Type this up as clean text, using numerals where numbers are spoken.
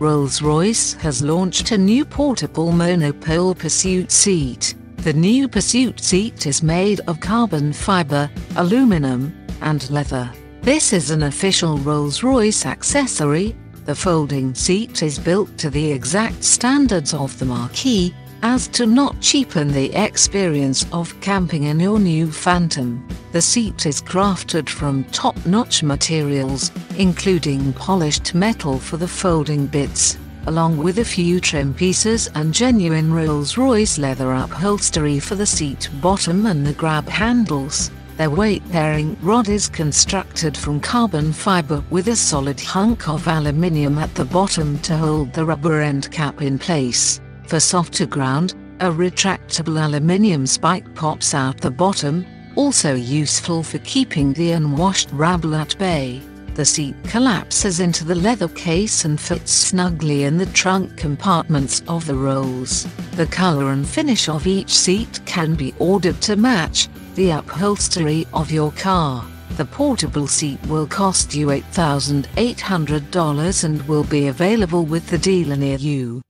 Rolls-Royce has launched a new portable monopole Pursuit seat. The new Pursuit seat is made of carbon fiber, aluminum, and leather. This is an official Rolls-Royce accessory. The folding seat is built to the exact standards of the marquee, as to not cheapen the experience of camping in your new Phantom. The seat is crafted from top-notch materials, including polished metal for the folding bits, along with a few trim pieces and genuine Rolls-Royce leather upholstery for the seat bottom and the grab handles. Their weight-bearing rod is constructed from carbon fiber with a solid hunk of aluminium at the bottom to hold the rubber end cap in place. For softer ground, a retractable aluminium spike pops out the bottom, also useful for keeping the unwashed rabble at bay. The seat collapses into the leather case and fits snugly in the trunk compartments of the Rolls. The color and finish of each seat can be ordered to match the upholstery of your car. The portable seat will cost you $8,800 and will be available with the dealer near you.